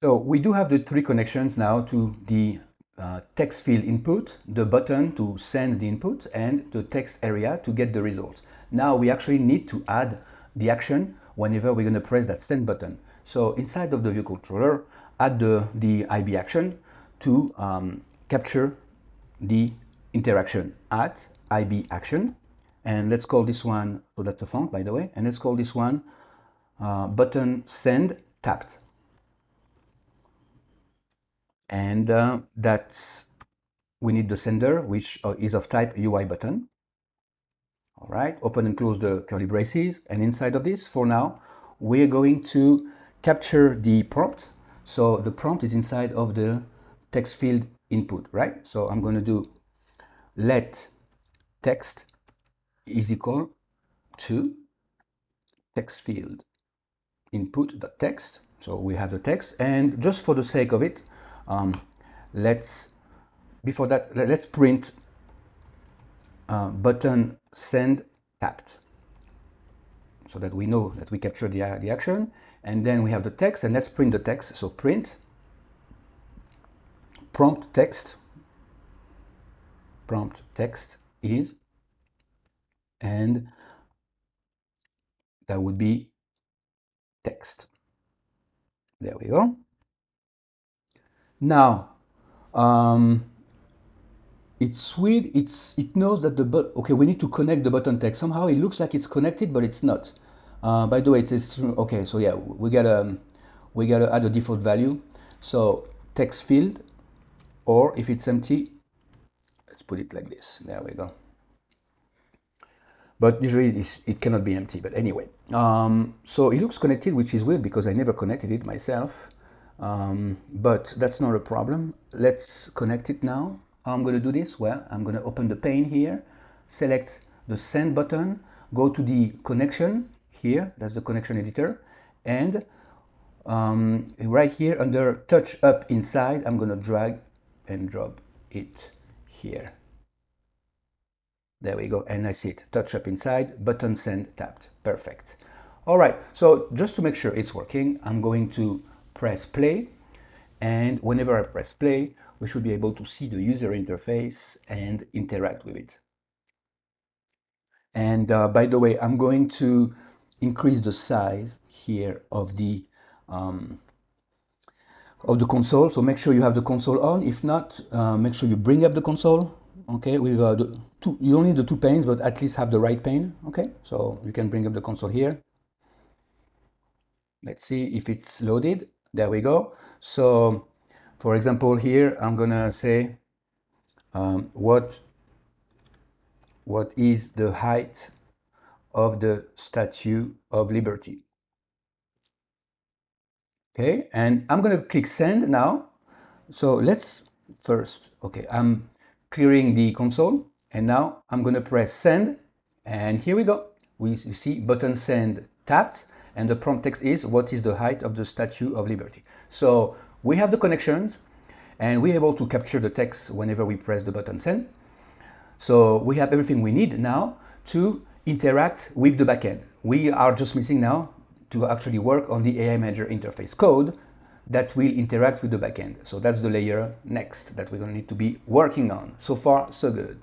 So we do have the three connections now to the text field input, the button to send the input, and the text area to get the result. Now we actually need to add the action whenever we're going to press that send button. So inside of the view controller, add the IB action to capture the interaction at IB action. And let's call this one, so that's a font by the way, and let's call this one buttonSendTapped. And we need the sender, which is of type UIButton. All right, open and close the curly braces, and inside of this, for now, we're going to capture the prompt. So the prompt is inside of the text field input, right? So I'm going to do let text is equal to text field input.text. So we have the text, and just for the sake of it, let's print button send tapped, so that we know that we captured the action. And then we have the text, and let's print the text. So print prompt text is, and that would be text. There we go. Now it's weird, it knows that okay, we need to connect the button text. Somehow it looks like it's connected, but it's not. By the way, it says, okay, so yeah, we gotta add a default value. So text field, or if it's empty, let's put it like this. There we go. But usually it cannot be empty, but anyway. So it looks connected, which is weird because I never connected it myself. But that's not a problem. Let's connect it now. How I'm going to do this? Well, I'm going to open the pane here, select the send button, go to the connection here, that's the connection editor, and right here under touch up inside, I'm going to drag and drop it here. There we go, and I see it, touch up inside, button send tapped. Perfect. All right, so just to make sure it's working, I'm going to press play, and whenever I press play, we should be able to see the user interface and interact with it. And by the way, I'm going to increase the size here of the console. So make sure you have the console on. If not, make sure you bring up the console. Okay, with you don't need the two panes, but at least have the right pane. Okay, so you can bring up the console here. Let's see if it's loaded. There we go. So for example, here I'm gonna say what is the height of the Statue of Liberty? Okay, and I'm gonna click send now. So let's first, okay, I'm clearing the console, and now I'm gonna press send, and here we go. You see button send tapped, and the prompt text is, what is the height of the Statue of Liberty? So we have the connections, and we're able to capture the text whenever we press the button send. So we have everything we need now to interact with the backend. We are just missing now to actually work on the AI Manager interface code that will interact with the backend. So that's the layer next that we're going to need to be working on. So far, so good.